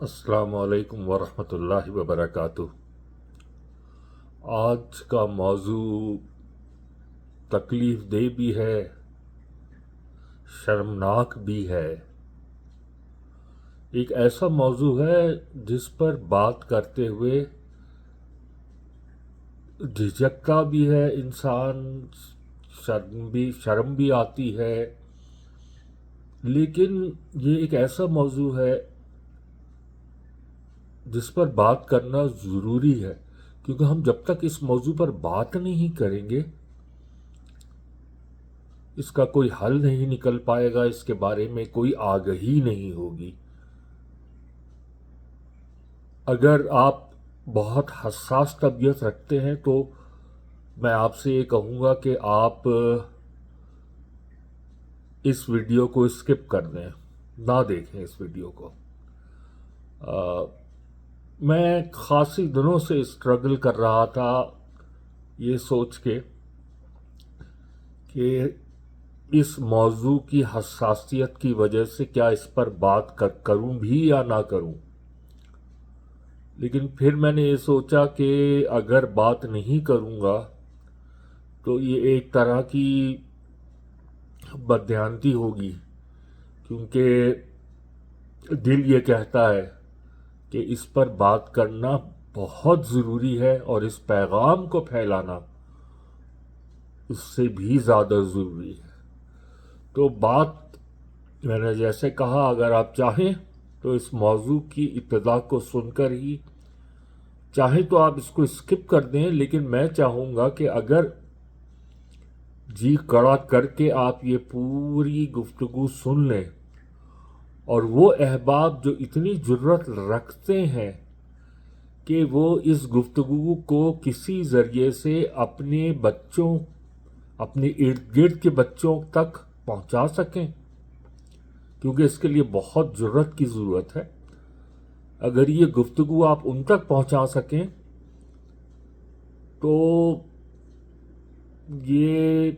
السلام علیکم ورحمۃ اللہ وبرکاتہ۔ آج کا موضوع تکلیف دہ بھی ہے، شرمناک بھی ہے۔ ایک ایسا موضوع ہے جس پر بات کرتے ہوئے جھجکتا بھی ہے انسان، شرم بھی آتی ہے، لیکن یہ ایک ایسا موضوع ہے جس پر بات کرنا ضروری ہے، کیونکہ ہم جب تک اس موضوع پر بات نہیں کریں گے اس کا کوئی حل نہیں نکل پائے گا، اس کے بارے میں کوئی آگہی نہیں ہوگی۔ اگر آپ بہت حساس طبیعت رکھتے ہیں تو میں آپ سے یہ کہوں گا کہ آپ اس ویڈیو کو اسکپ کر دیں، نہ دیکھیں اس ویڈیو کو۔ میں خاصی دنوں سے اسٹرگل کر رہا تھا یہ سوچ کے کہ اس موضوع کی حساسیت کی وجہ سے کیا اس پر بات کروں بھی یا نہ کروں، لیکن پھر میں نے یہ سوچا کہ اگر بات نہیں کروں گا تو یہ ایک طرح کی بددھیانتی ہوگی، کیونکہ دل یہ کہتا ہے کہ اس پر بات کرنا بہت ضروری ہے اور اس پیغام کو پھیلانا اس سے بھی زیادہ ضروری ہے۔ تو بات میں نے جیسے کہا، اگر آپ چاہیں تو اس موضوع کی ابتدا کو سن کر ہی چاہیں تو آپ اس کو اسکپ کر دیں، لیکن میں چاہوں گا کہ اگر جی کڑا کر کے آپ یہ پوری گفتگو سن لیں، اور وہ احباب جو اتنی جرت رکھتے ہیں کہ وہ اس گفتگو کو کسی ذریعے سے اپنے بچوں، اپنے ارد گرد کے بچوں تک پہنچا سکیں، کیونکہ اس کے لیے بہت جرت کی ضرورت ہے۔ اگر یہ گفتگو آپ ان تک پہنچا سکیں تو یہ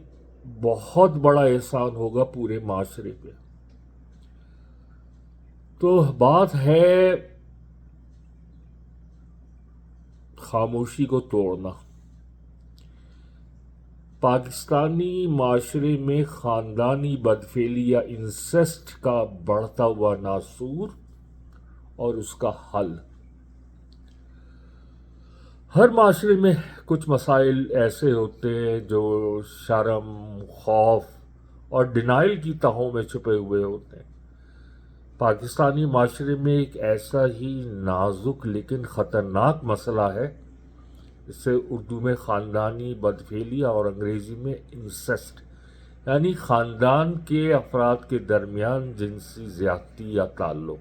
بہت بڑا احسان ہوگا پورے معاشرے پہ۔ تو بات ہے خاموشی کو توڑنا۔ پاکستانی معاشرے میں خاندانی بدفعلی یا انسسٹ کا بڑھتا ہوا ناسور اور اس کا حل۔ ہر معاشرے میں کچھ مسائل ایسے ہوتے ہیں جو شرم، خوف اور ڈینائل کی تہوں میں چھپے ہوئے ہوتے ہیں۔ پاکستانی معاشرے میں ایک ایسا ہی نازک لیکن خطرناک مسئلہ ہے، اسے اردو میں خاندانی بدفعلی اور انگریزی میں انسسٹ، یعنی خاندان کے افراد کے درمیان جنسی زیادتی یا تعلق۔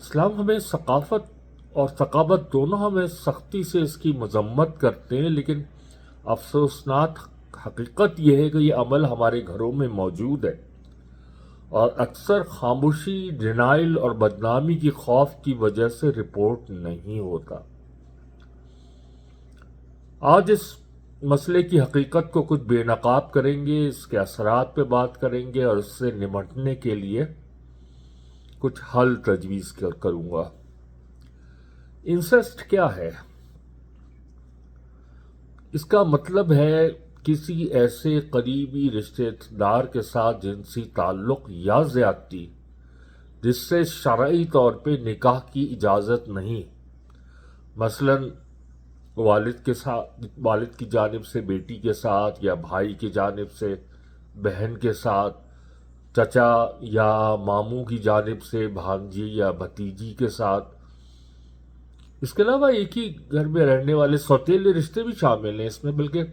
اسلام ہمیں ثقافت اور ثقافت دونوں ہمیں سختی سے اس کی مذمت کرتے ہیں، لیکن افسوسناک حقیقت یہ ہے کہ یہ عمل ہمارے گھروں میں موجود ہے اور اکثر خاموشی، ڈینائل اور بدنامی کی خوف کی وجہ سے رپورٹ نہیں ہوتا۔ آج اس مسئلے کی حقیقت کو کچھ بے نقاب کریں گے، اس کے اثرات پہ بات کریں گے اور اس سے نمٹنے کے لیے کچھ حل تجویز کروں گا۔ انسسٹ کیا ہے؟ اس کا مطلب ہے کسی ایسے قریبی رشتہ دار کے ساتھ جنسی تعلق یا زیادتی جس سے شرعی طور پہ نکاح کی اجازت نہیں، مثلا والد کی جانب سے بیٹی کے ساتھ، یا بھائی کی جانب سے بہن کے ساتھ، چچا یا ماموں کی جانب سے بھانجی یا بھتیجی کے ساتھ۔ اس کے علاوہ ایک ہی گھر میں رہنے والے سوتیلے رشتے بھی شامل ہیں اس میں، بلکہ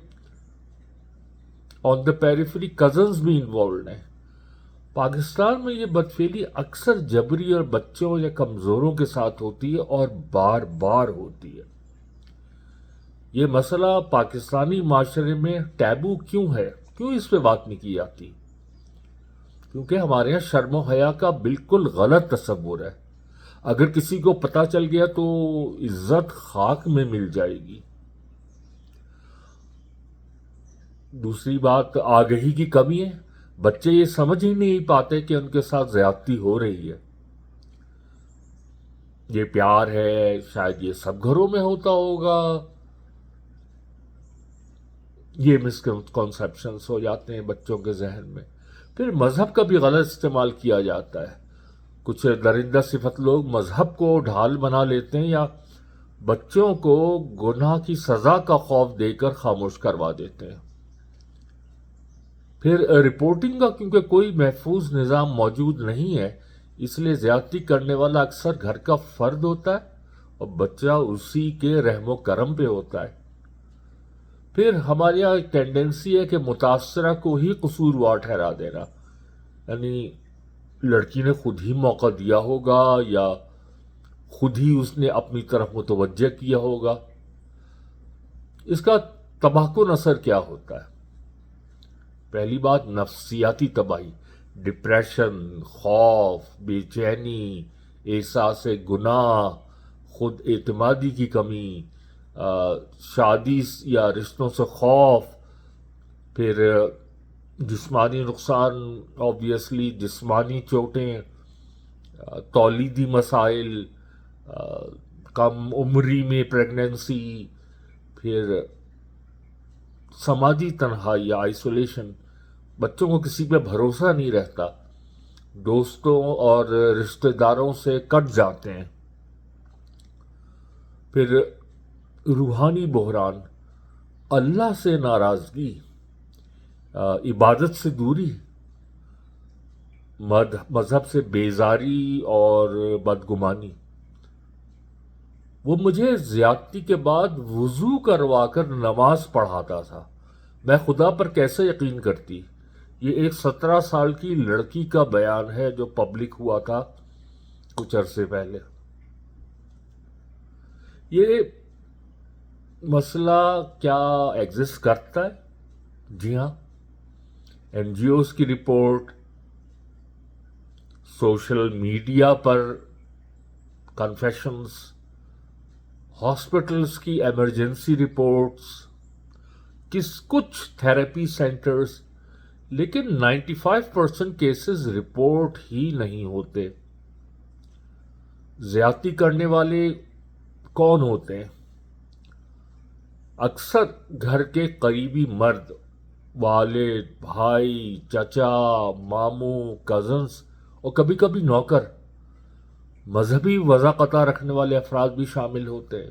آن دا پیریفری کزنز بھی انوالوڈ ہیں۔ پاکستان میں یہ بدفعلی اکثر جبری اور بچوں یا کمزوروں کے ساتھ ہوتی ہے اور بار بار ہوتی ہے۔ یہ مسئلہ پاکستانی معاشرے میں ٹیبو کیوں ہے؟ کیوں اس پہ بات نہیں کی جاتی؟ کیونکہ ہمارے یہاں شرم و حیا کا بالکل غلط تصور ہے۔ اگر کسی کو پتہ چل گیا تو عزت خاک میں مل جائے گی۔ دوسری بات آگہی کی کمی ہے، بچے یہ سمجھ ہی نہیں پاتے کہ ان کے ساتھ زیادتی ہو رہی ہے۔ یہ پیار ہے، شاید یہ سب گھروں میں ہوتا ہوگا. یہ مسکنسیپشنس ہو جاتے ہیں بچوں کے ذہن میں. پھر مذہب کا بھی غلط استعمال کیا جاتا ہے. کچھ درندہ صفت لوگ مذہب کو ڈھال بنا لیتے ہیں یا بچوں کو گناہ کی سزا کا خوف دے کر خاموش کروا دیتے ہیں. پھر رپورٹنگ کا کیونکہ کوئی محفوظ نظام موجود نہیں ہے، اس لیے زیادتی کرنے والا اکثر گھر کا فرد ہوتا ہے اور بچہ اسی کے رحم و کرم پہ ہوتا ہے. پھر ہمارے یہاں ایک ٹینڈنسی ہے کہ متاثرہ کو ہی قصوروار ٹھہرا دینا، یعنی لڑکی نے خود ہی موقع دیا ہوگا یا خود ہی اس نے اپنی طرف متوجہ کیا ہوگا. اس کا تباہ کن اثر کیا ہوتا ہے؟ پہلی بات نفسیاتی تباہی، ڈپریشن، خوف، بے چینی، احساس گناہ، خود اعتمادی کی کمی، شادی یا رشتوں سے خوف. پھر جسمانی نقصان، آبویسلی جسمانی چوٹیں، تولیدی مسائل، کم عمری میں پریگننسی. پھر سماجی تنہائی یا آئسولیشن، بچوں کو کسی پہ بھروسہ نہیں رہتا، دوستوں اور رشتہ داروں سے کٹ جاتے ہیں. پھر روحانی بحران، اللہ سے ناراضگی، عبادت سے دوری، مذہب سے بیزاری اور بدگمانی. وہ مجھے زیادتی کے بعد وضو کروا کر نماز پڑھاتا تھا، میں خدا پر کیسے یقین کرتی؟ یہ ایک 17 سال کی لڑکی کا بیان ہے جو پبلک ہوا تھا کچھ عرصے پہلے. یہ مسئلہ کیا ایگزسٹ کرتا ہے؟ جی ہاں. این جی اوز کی رپورٹ، سوشل میڈیا پر کنفیشنز، ہاسپٹلز کی ایمرجنسی رپورٹس، کچھ تھراپی سینٹرز، لیکن 95% کیسز رپورٹ ہی نہیں ہوتے. زیادتی کرنے والے کون ہوتے ہیں؟ اکثر گھر کے قریبی مرد، والد، بھائی، چچا، ماموں، کزنز اور کبھی کبھی نوکر. مذہبی وضاقتہ رکھنے والے افراد بھی شامل ہوتے ہیں.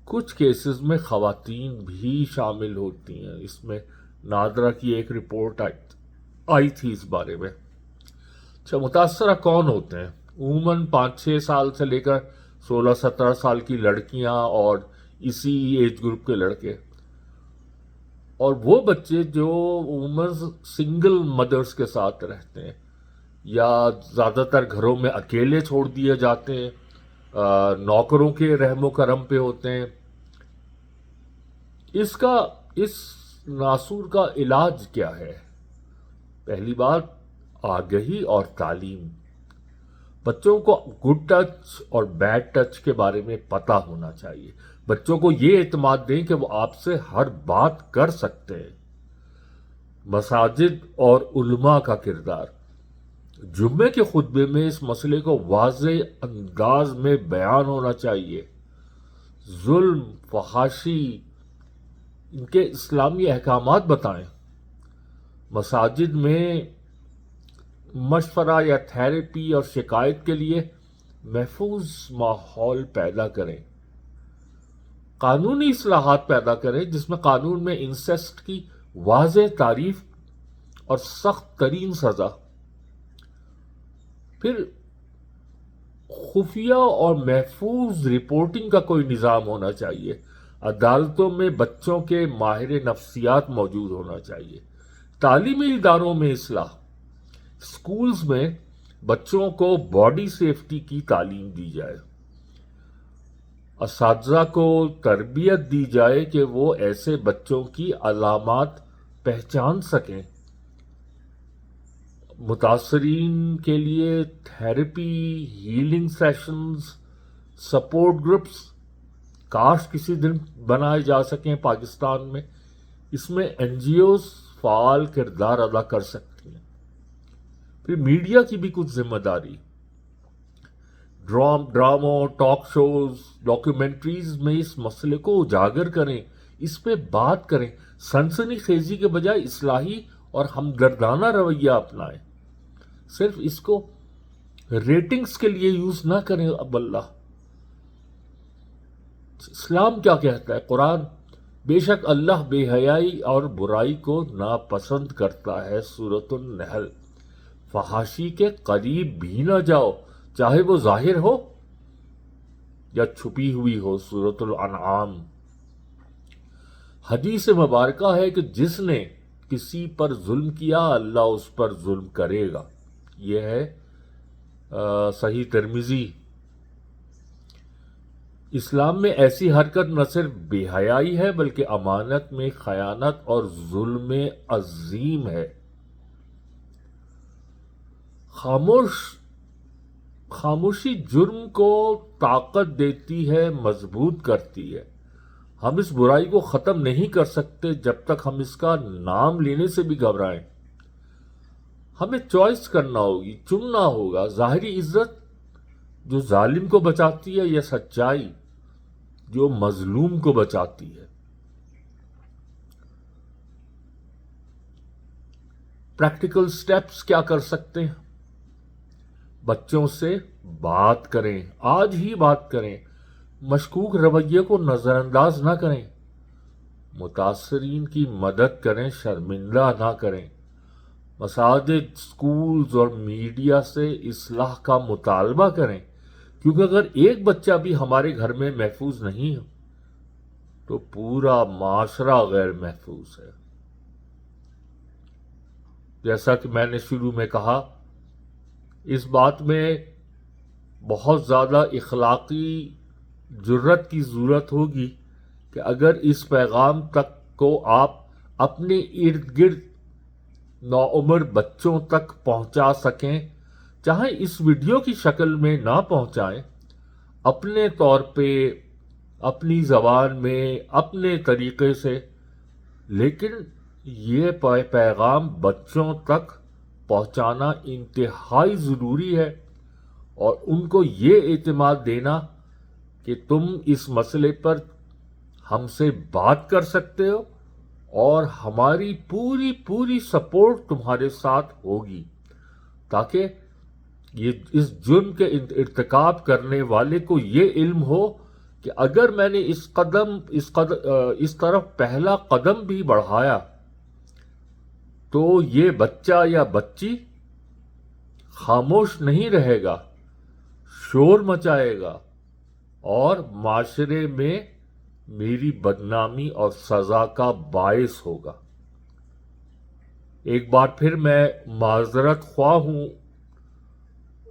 کچھ کیسز میں خواتین بھی شامل ہوتی ہیں. اس میں نادرا کی ایک رپورٹ آئی تھی اس بارے میں. اچھا، متاثرہ کون ہوتے ہیں؟ عموماً 5-6 سال سے لے کر 16-17 سال کی لڑکیاں اور اسی ایج گروپ کے لڑکے، اور وہ بچے جو عموماً سنگل مدرز کے ساتھ رہتے ہیں یا زیادہ تر گھروں میں اکیلے چھوڑ دیے جاتے ہیں، نوکروں کے رحم و کرم پہ ہوتے ہیں. اس ناسور کا علاج کیا ہے؟ پہلی بات آگہی اور تعلیم. بچوں کو گڈ ٹچ اور بیڈ ٹچ کے بارے میں پتہ ہونا چاہیے. بچوں کو یہ اعتماد دیں کہ وہ آپ سے ہر بات کر سکتے ہیں. مساجد اور علماء کا کردار، جمعے کے خطبے میں اس مسئلے کو واضح انداز میں بیان ہونا چاہیے. ظلم، فحاشی، ان کے اسلامی احکامات بتائیں. مساجد میں مشورہ یا تھراپی اور شکایت کے لیے محفوظ ماحول پیدا کریں. قانونی اصلاحات پیدا کریں جس میں قانون میں انسیسٹ کی واضح تعریف اور سخت ترین سزا. پھر خفیہ اور محفوظ رپورٹنگ کا کوئی نظام ہونا چاہیے. عدالتوں میں بچوں کے ماہر نفسیات موجود ہونا چاہیے. تعلیمی اداروں میں اصلاح، اسکولز میں بچوں کو باڈی سیفٹی کی تعلیم دی جائے. اساتذہ کو تربیت دی جائے کہ وہ ایسے بچوں کی علامات پہچان سکیں. متاثرین کے لیے therapy, healing sessions, support groups کاش کسی دن بنائے جا سکیں پاکستان میں. اس میں این جی اوز فعال کردار ادا کر سکتی ہیں. پھر میڈیا کی بھی کچھ ذمہ داری. ڈراموں، ٹاک شوز، ڈاکیومنٹریز میں اس مسئلے کو اجاگر کریں، اس پہ بات کریں، سنسنی خیزی کے بجائے اصلاحی اور ہمدردانہ رویہ اپنائیں۔ صرف اس کو ریٹنگز کے لیے یوز نہ کریں۔ اب اللہ اسلام کیا کہتا ہے؟ قرآن: بے شک اللہ بے حیائی اور برائی کو ناپسند کرتا ہے۔ سورۃ النحل۔ فحاشی کے قریب بھی نہ جاؤ، چاہے وہ ظاہر ہو یا چھپی ہوئی ہو۔ سورۃ الانعام۔ حدیث مبارکہ ہے کہ جس نے کسی پر ظلم کیا اللہ اس پر ظلم کرے گا۔ یہ ہے صحیح ترمذی۔ اسلام میں ایسی حرکت نہ صرف بے حیائی ہے بلکہ امانت میں خیانت اور ظلم عظیم ہے۔ خاموشی جرم کو طاقت دیتی ہے، مضبوط کرتی ہے۔ ہم اس برائی کو ختم نہیں کر سکتے جب تک ہم اس کا نام لینے سے بھی گھبرائیں۔ ہمیں چوائس کرنا ہوگی، چننا ہوگا، ظاہری عزت جو ظالم کو بچاتی ہے یا سچائی جو مظلوم کو بچاتی ہے۔ پریکٹیکل سٹیپس کیا کر سکتے ہیں؟ بچوں سے بات کریں، آج ہی بات کریں، مشکوک رویے کو نظر انداز نہ کریں، متاثرین کی مدد کریں، شرمندہ نہ کریں۔ مساجد، سکولز اور میڈیا سے اصلاح کا مطالبہ کریں، کیونکہ اگر ایک بچہ بھی ہمارے گھر میں محفوظ نہیں ہے تو پورا معاشرہ غیر محفوظ ہے۔ جیسا کہ میں نے شروع میں کہا، اس بات میں بہت زیادہ اخلاقی جرت کی ضرورت ہوگی کہ اگر اس پیغام تک کو آپ اپنے ارد گرد نوعمر بچوں تک پہنچا سکیں، چاہے اس ویڈیو کی شکل میں نہ پہنچائیں، اپنے طور پہ، اپنی زبان میں، اپنے طریقے سے، لیکن یہ پیغام بچوں تک پہنچانا انتہائی ضروری ہے، اور ان کو یہ اعتماد دینا کہ تم اس مسئلے پر ہم سے بات کر سکتے ہو اور ہماری پوری سپورٹ تمہارے ساتھ ہوگی، تاکہ اس جرم کے ارتکاب کرنے والے کو یہ علم ہو کہ اگر میں نے اس طرف پہلا قدم بھی بڑھایا تو یہ بچہ یا بچی خاموش نہیں رہے گا، شور مچائے گا اور معاشرے میں میری بدنامی اور سزا کا باعث ہوگا۔ ایک بار پھر میں معذرت خواہ ہوں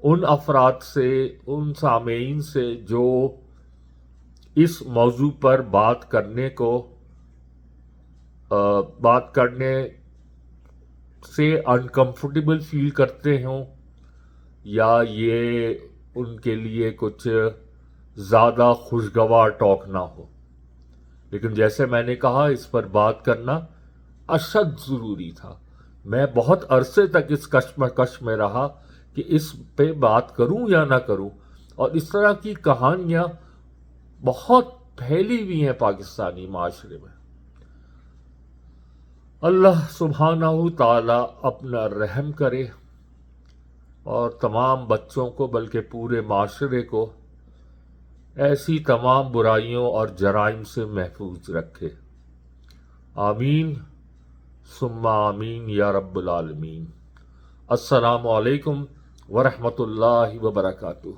ان افراد سے، ان سامعین سے جو اس موضوع پر بات کرنے سے انکمفرٹیبل فیل کرتے ہوں، یا یہ ان کے لیے کچھ زیادہ خوشگوار ٹاک نہ ہو، لیکن جیسے میں نے کہا اس پر بات کرنا اشد ضروری تھا۔ میں بہت عرصے تک اس کشمکش میں رہا کہ اس پہ بات کروں یا نہ کروں، اور اس طرح کی کہانیاں بہت پھیلی ہوئی ہیں پاکستانی معاشرے میں۔ اللہ سبحانہ تعالی اپنا رحم کرے اور تمام بچوں کو بلکہ پورے معاشرے کو ایسی تمام برائیوں اور جرائم سے محفوظ رکھے۔ آمین ثم آمین یا رب العالمین۔ السلام علیکم ورحمۃ اللہ وبرکاتہ۔